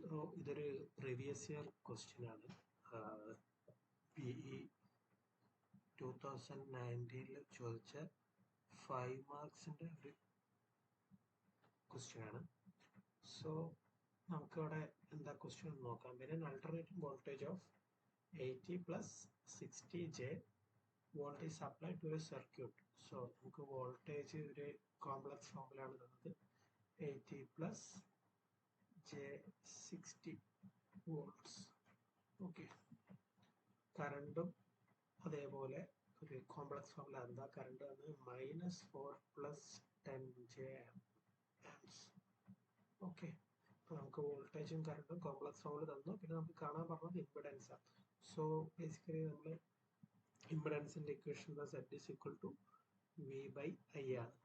ഇതൊരു previous year question ആണ്. PE 2019 ചോദിച്ച 5 മാർക്സിന്റെ ഒരു ക്വസ്റ്റ്യൻ ആണ്. സോ നമുക്കിവിടെ എന്താ ക്വസ്റ്റ്യൻ നോക്കാം. പിന്നെ alternating voltage of 80 plus 60J volt is apply to a circuit. So നമുക്ക് വോൾട്ടേജ് ഒരു കോംപ്ലക്സ് ഫോമിലാണ് തന്നത്. 80 പ്ലസ് J60 വോൾട്ട്സ്. ഓക്കെ, കറണ്ടും അതേപോലെ ഒരു കോംപ്ലക്സ് ഫോമിൽ എന്താ കറണ്ട് ആണ് -4 പ്ലസ് 10J ആംപ്സ്. ഓക്കെ, അപ്പോൾ നമുക്ക് വോൾട്ടേജും കറണ്ടും കോംപ്ലക്സ് ഫോമിൽ തന്നു. പിന്നെ നമുക്ക് കാണാൻ പറഞ്ഞത് ഇമ്പിഡൻസ് ആണ്. സോ ബേസിക്കലി നമ്മൾ ഇമ്പിഡൻസിന്റെ equation Z is equal to V/I ആണ്.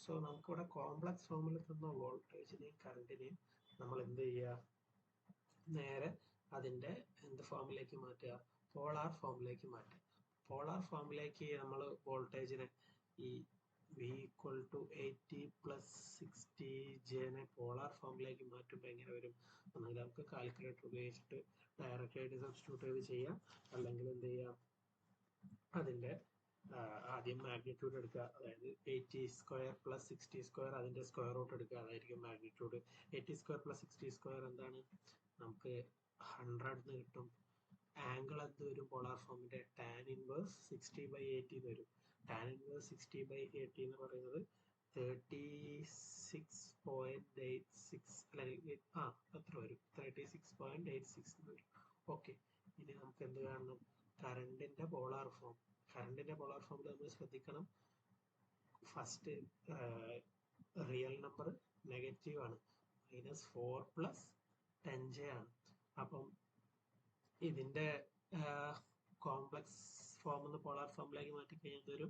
സോ നമുക്കിവിടെ കോംപ്ലക്സ് ഫോമിൽ തന്ന വോൾട്ടേജിനെയും കറണ്ടിനെയും നമ്മൾ എന്ത് ചെയ്യുക, നേരെ അതിന്റെ എന്ത് ഫോമിലേക്ക് മാറ്റുക, പോളാർ ഫോമിലേക്ക് മാറ്റുക. പോളാർ ഫോമിലേക്ക് നമ്മൾ വോൾട്ടേജിനെ ഈ V equal to 80 plus 60J polar ഫോമിലേക്ക് മാറ്റുമ്പോൾ എങ്ങനെ വരും എന്നെങ്കിൽ നമുക്ക് കാൽക്കുലേറ്റർ ഉപയോഗിച്ചിട്ട് ഡയറക്റ്റ് ആയിട്ട് സബ്സ്റ്റിറ്റ്യൂട്ട് ചെയ്ത് ചെയ്യാം. അല്ലെങ്കിൽ എന്ത് ചെയ്യാം, അതിന്റെ ആദ്യം മാഗ്നിറ്റ്യൂഡ് എടുക്കുക, അതായത് 80 സ്ക്വയർ പ്ലസ് 60 സ്ക്വയർ അതിന്റെ സ്ക്വയർ റൂട്ട് എടുക്കുക, അതായിരിക്കും മാഗ്നിറ്റ്യൂഡ്. 80 സ്ക്വയർ പ്ലസ് 60 സ്ക്വയർ എന്താണ്, നമുക്ക് 100 കിട്ടും. ആംഗിൾ എന്ത് വരും, പോളാർ ഫോമിന്റെ ടാൻ ഇൻവേഴ്സ് 60/80 വരും. ടാൻ ഇൻവേഴ്സ് 60/80 എന്ന് പറയുന്നത് 36.86 അല്ലെങ്കിൽ എത്ര വരും, 36.86 വരും. ഓക്കെ, ഇനി നമുക്ക് എന്ത് കാണണം, കറണ്ടിന്റെ പോളാർ ഫോം. കറണ്ടിന്റെ പോളാർ ഫോമിൽ നമ്മൾ ശ്രദ്ധിക്കണം, ഫസ്റ്റ് റിയൽ നമ്പർ നെഗറ്റീവ് ആണ്, -4 പ്ലസ് 10J ആണ്. അപ്പം ഇതിന്റെ കോംപ്ലക്സ് ഫോം എന്ന് പോളാർ ഫോമിലേക്ക് മാറ്റി കഴിഞ്ഞാൽ ഒരു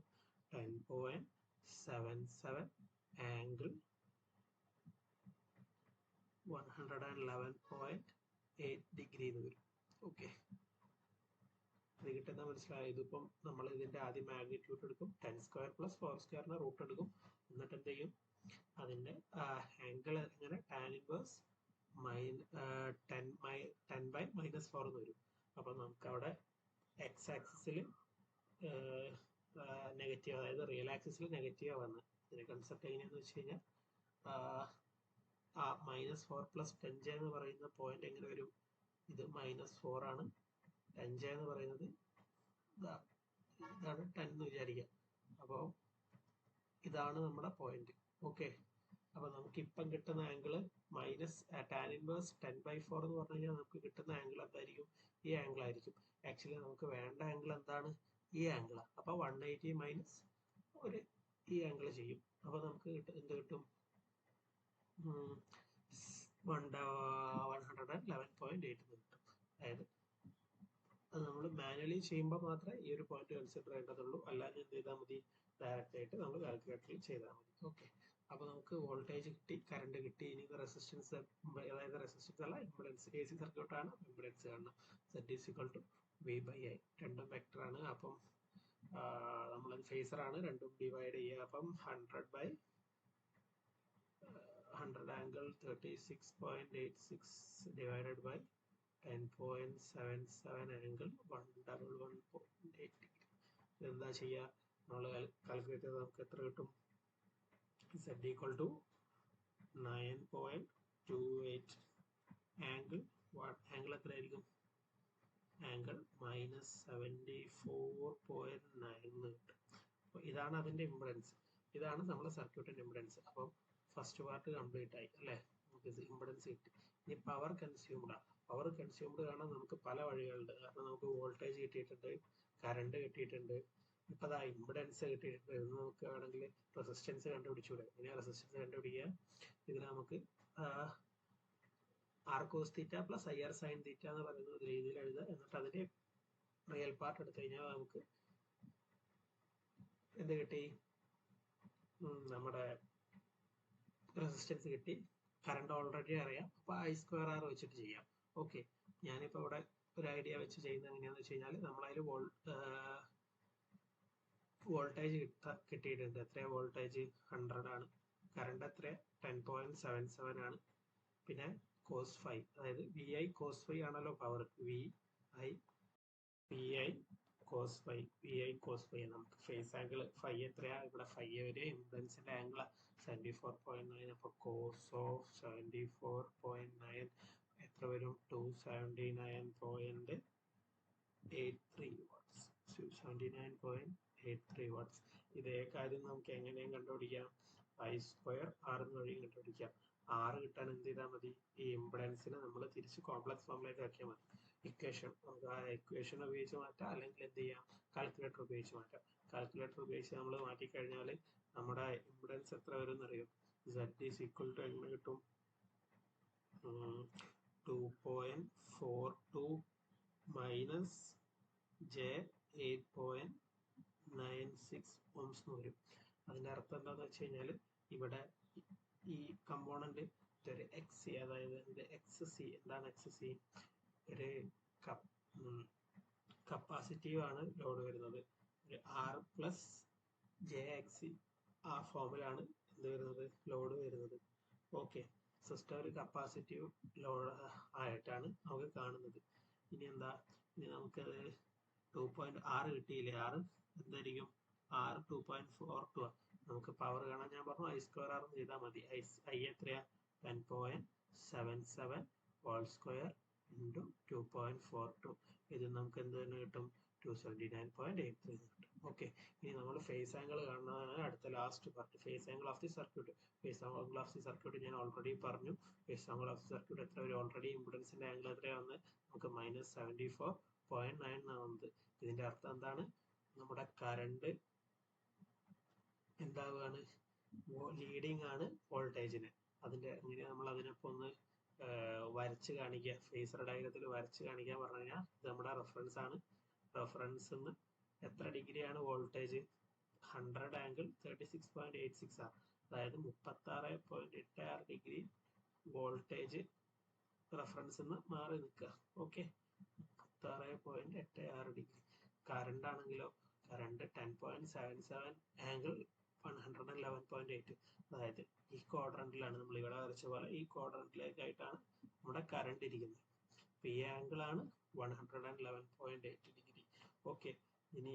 10.77 ആംഗിൾ 111.8 ഡിഗ്രി എന്ന് വരും. ഓക്കെ, ഇത് കിട്ടുന്ന മനസ്സിലായി. ഇതിപ്പം നമ്മൾ ഇതിന്റെ ആദ്യം മാഗ്നിറ്റ്യൂഡ് എടുക്കും, 10 സ്ക്വയർ പ്ലസ് 4 സ്ക്വയറിന്റെ റൂട്ട് എടുക്കും. എന്നിട്ട് എന്ത് ചെയ്യും, അതിന്റെ ആംഗിൾ ഇങ്ങനെ ടാൻ ഇൻവേഴ്സ് 10/-4 എന്ന് വരും. അപ്പൊ നമുക്ക് അവിടെ എക്സ് ആക്സിസിൽ നെഗറ്റീവ്, അതായത് റിയൽ ആക്സിസിൽ നെഗറ്റീവ് വന്ന് ഇതിന്റെ കൺസെപ്റ്റ് എങ്ങനെയാന്ന് വെച്ച് കഴിഞ്ഞാൽ -4 പ്ലസ് 10J എന്ന് പറയുന്ന പോയിന്റ് എങ്ങനെ വരും, ഇത് -4 ആണ്, 10J എന്ന് പറയുന്നത് ഇതാണ് 10 എന്ന് വിചാരിക്കാം. അപ്പോൾ ഇതാണ് നമ്മുടെ പോയിന്റ്. ഓക്കെ, അപ്പൊ നമുക്ക് ഇപ്പം കിട്ടുന്ന ആംഗിള് ടാൻ ഇൻവേഴ്സ് 10/4 എന്ന് പറഞ്ഞു കഴിഞ്ഞാൽ നമുക്ക് കിട്ടുന്ന ആംഗിൾ എന്തായിരിക്കും, ഈ ആംഗിൾ ആയിരിക്കും. ആക്ച്വലി നമുക്ക് വേണ്ട ആംഗിൾ എന്താണ്, ഈ ആംഗിളാണ്. അപ്പൊ 180 മൈനസ് ഒരു ഈ ആംഗിൾ ചെയ്യും. അപ്പൊ നമുക്ക് എന്ത് കിട്ടും, 111.8 എന്ന് കിട്ടും. അതായത് അത് നമ്മൾ മാനുവലി ചെയ്യുമ്പോൾ മാത്രമേ ഈ ഒരു പോയിന്റ് കൺസിഡർ ചെയ്യേണ്ടതുള്ളൂ. അല്ലാതെ എന്ത് ചെയ്താൽ മതി, ഡയറക്റ്റ് ആയിട്ട് നമ്മൾ കാൽക്കുലേറ്ററിൽ ചെയ്താൽ മതി. ഓക്കെ, അപ്പൊ നമുക്ക് വോൾട്ടേജ് കിട്ടി, കറണ്ട് കിട്ടി. ഇനി റെസിസ്റ്റൻസ്, അതായത് റെസിസ്റ്റൻസ് അല്ല, ഇമ്പിഡൻസ്. AC സർക്യൂട്ട് ആണ്, ഇമ്പിഡൻസ് കാണണം. Z is equal to V/I. രണ്ടും വെക്ടർ ആണ്. അപ്പം നമ്മളത് ഫേസർ ആണ്, രണ്ടും ഡിവൈഡ് ചെയ്യുക. അപ്പം 100 angle 36.86 divided by 10.77 angle 111.8 degree. ഇതെന്താ ചെയ്യുക, നമ്മൾ കാൽക്കുലേറ്റ് ചെയ്ത് നമുക്ക് എത്ര കിട്ടും, Z equal to 9.28 ആംഗിൾ എത്രയായിരിക്കും, ആംഗിൾ -74.9 കിട്ടും. അപ്പോൾ ഇതാണ് അതിന്റെ ഇമ്പിഡൻസ്, ഇതാണ് നമ്മുടെ സർക്യൂട്ടിന്റെ ഇമ്പിഡൻസ്. അപ്പം ഫസ്റ്റ് പാർട്ട് കംപ്ലീറ്റ് ആയി അല്ലേ, നമുക്ക് ഇമ്പിഡൻസ് കിട്ടി. ഇനി പവർ കൺസ്യൂംഡ്. പവർ കൺസ്യൂംഡ് കാണാൻ നമുക്ക് പല വഴികളുണ്ട്. കാരണം നമുക്ക് വോൾട്ടേജ് കിട്ടിയിട്ടുണ്ട്, കറണ്ട് കിട്ടിയിട്ടുണ്ട്, ഇപ്പൊ ഇമ്പിഡൻസ് കിട്ടിയിട്ടുണ്ട്. ഇത് നമുക്ക് വേണമെങ്കിൽ റെസിസ്റ്റൻസ് കണ്ടുപിടിച്ചൂടെ. ഇങ്ങനെ റെസിസ്റ്റൻസ് കണ്ടുപിടിക്കുക, ഇതിന് നമുക്ക് R cos θ plus IR sin θ എന്ന് പറയുന്ന ഒരു രീതിയിൽ എഴുതുക. എന്നിട്ട് അതിന്റെ റിയൽ പാർട്ട് എടുത്തു കഴിഞ്ഞാൽ നമുക്ക് എന്ത് കിട്ടി, നമ്മുടെ റെസിസ്റ്റൻസ് കിട്ടി. കറണ്ട് ഓൾറെഡി അറിയാം, അപ്പൊ I²R വെച്ചിട്ട് ചെയ്യാം. ഓക്കെ, ഞാനിപ്പോ ഇവിടെ ഒരു ഐഡിയ വെച്ച് ചെയ്യുന്നത് എങ്ങനെയാന്ന് വെച്ച് കഴിഞ്ഞാൽ, നമ്മളതിൽ വോൾട്ടേജ് കിട്ടിയിട്ടുണ്ട്. എത്രയാ വോൾട്ടേജ്, 100 ആണ്. കറണ്ട് എത്ര, 10.77 ആണ്. പിന്നെ കോസ് ഫൈ, അതായത് വി ഐ കോസ് ഫൈ ആണല്ലോ power, V I cos phi, നമുക്ക് ഫേസ് ആംഗിൾ ഫൈ എത്രയാ, ഇവിടെ ഫൈ ഒരു ഇംപെഡൻസിന്റെ ആംഗിൾ 74.9, അപ്പൊ കോസ് ഓഫ് 74.9 എത്ര വരും, 279.83 വാട്ട്സ്, 79.83 വാട്ട്സ്. ഇതേ കാര്യം നമുക്ക് എങ്ങനെയും കണ്ടുപിടിക്കാം, ഐ സ്ക്വയർ ആർ എന്ന വഴിയും കണ്ടുപിടിക്കാം. ആറ് കിട്ടാൻ എന്ത് ചെയ്താൽ മതി, ഈ ഇംപെഡൻസിനെ നമ്മൾ തിരിച്ച് കോംപ്ലക്സ് ഫോമിലേക്ക് ആക്കിയാൽ മതി. ഇക്വേഷൻ നമുക്ക് ആ ഇക്വേഷൻ ഉപയോഗിച്ച് മാറ്റാം, അല്ലെങ്കിൽ എന്ത് ചെയ്യാം, കാൽക്കുലേറ്റർ ഉപയോഗിച്ച് മാറ്റാം. കാൽക്കുലേറ്റർ ഉപയോഗിച്ച് നമ്മൾ മാറ്റിക്കഴിഞ്ഞാൽ നമ്മുടെ ഇംപെഡൻസ് എത്ര വരും എന്നറിയും, Z ഈസ് ഈക്വൽ ടു എങ്ങനെ കിട്ടും, 2.42 മൈനസ് J8.96 ohms എന്ന് വരും. അതിന്റെ അർത്ഥം എന്താന്ന് വെച്ച് കഴിഞ്ഞാൽ ഇവിടെ ഈ കമ്പോണന്റ് ഒരു എക്സ് സി, അതായത് എക്സ് സി, എന്താണ് എക്സ് സി, ഒരു കപ്പാസിറ്റീവ് ആണ് ലോഡ് വരുന്നത്, ഒരു ആർ പ്ലസ് ജെ എക്സ് ആ ഫോമിലാണ് എന്ത് വരുന്നത്, ലോഡ് വരുന്നത്. ഓക്കെ, സിസ്റ്റം ഒരു കപ്പാസിറ്റീവ് ലോഡ് ആയിട്ടാണ് നമുക്ക് കാണുന്നത്. ഇനി എന്താ, ഇനി നമുക്കത് 2.6 കിട്ടിയില്ലേ, ആറ് എന്തായിരിക്കും, ആറ് 2.42 നമുക്ക് പവർ കാണാൻ ഞാൻ പറഞ്ഞു ഐ സ്ക്വയർ ആർ ചെയ്താൽ മതി. ഐ എത്രയാ, 10.77 ഹോൾ സ്ക്വയർ ഇൻറ്റു 2.42, ഇത് നമുക്ക് എന്ത് തന്നെ കിട്ടും, 279.83 കിട്ടും. ഓക്കെ, ഇനി നമ്മൾ ഫേസ് ആംഗിൾ കാണുന്നതാണ് അടുത്ത last part, phase angle of the circuit. Phase angle of the circuit ഞാൻ ഓൾറെഡി പറഞ്ഞു. Phase angle of the circuit എത്ര വരും, ഓൾറെഡി ഇംപെഡൻസിന്റെ ആംഗിൾ എത്രയാണ് വന്ന്, നമുക്ക് -74.9 ആണ് വന്നത്. ഇതിന്റെ അർത്ഥം എന്താണ്, നമ്മുടെ കറണ്ട് എന്താവുകയാണ്, ലീഡിങ് ആണ് വോൾട്ടേജിന്. അതിന്റെ ഇങ്ങനെ നമ്മൾ അതിനൊപ്പം ഒന്ന് വരച്ച് കാണിക്കുക, ഫേസർ ഡയഗ്രത്തിൽ വരച്ച് കാണിക്കാൻ പറഞ്ഞു കഴിഞ്ഞാൽ, ഇത് നമ്മുടെ റെഫറൻസ് ആണ്. റെഫറൻസ് എത്ര ഡിഗ്രിയാണ് വോൾട്ടേജ്, 100 ആംഗിൾ 36.86 ആണ്, അതായത് 36.86 ഡിഗ്രി വോൾട്ടേജ് റെഫറൻസ് മാറി നിൽക്കുക. Okay, 36.86 degree. കറണ്ട് ആണെങ്കിലോ, കറണ്ട് 10.77 ആംഗിൾ 111.8, അതായത് ഈ ക്വാഡ്രന്റിലാണ്, നമ്മൾ ഇവിടെ വരച്ച പോലെ ഈ ക്വാഡ്രന്റിലേക്കായിട്ടാണ് നമ്മുടെ കറണ്ട് ഇരിക്കുന്നത്. പി ആംഗിൾ ആണ് 111.8 ഡിഗ്രി. ഓക്കെ, ഇനി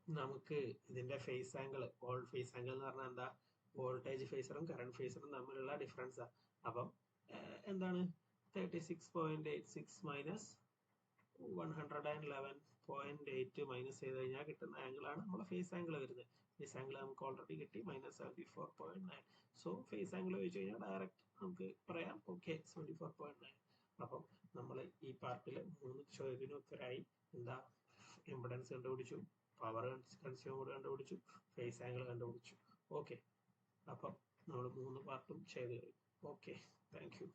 നമുക്ക് ഇതിന്റെ ഫേസ് ആംഗിൾ, ഫേസ് ആംഗിൾ എന്ന് പറഞ്ഞാൽ എന്താ, വോൾട്ടേജ് ഫേസറും കറണ്ട് ഫേസറും തമ്മിലുള്ള ഡിഫറൻസാ. അപ്പം എന്താണ് 36.86 മൈനസ് 111.8 മൈനസ് ചെയ്ത് കഴിഞ്ഞാൽ കിട്ടുന്ന ആംഗിൾ ആണ് നമ്മളെ ഫേസ് ആംഗിൾ വരുന്നത്. ഫേസ് ആംഗിൾ നമുക്ക് ഓൾറെഡി കിട്ടി, -74.9. സോ ഫേസ് ആംഗിൾ ചോദിച്ചു കഴിഞ്ഞാൽ ഡയറക്റ്റ് നമുക്ക് പറയാം, ഓക്കെ 74.9. അപ്പം നമ്മൾ ഈ പാർട്ടിൽ 3 ചോദ്യത്തിന് ഉത്തരമായി. എന്താ, ഇംപെഡൻസ് കണ്ടുപിടിച്ചു, പവർ കൺസ്യൂമർ കണ്ടുപിടിച്ചു, ഫേസ് ആംഗിൾ കണ്ടുപിടിച്ചു. ഓക്കെ, അപ്പം നമ്മൾ 3 പാർട്ടും ചെയ്ത് കഴിഞ്ഞു. Okay, thank you.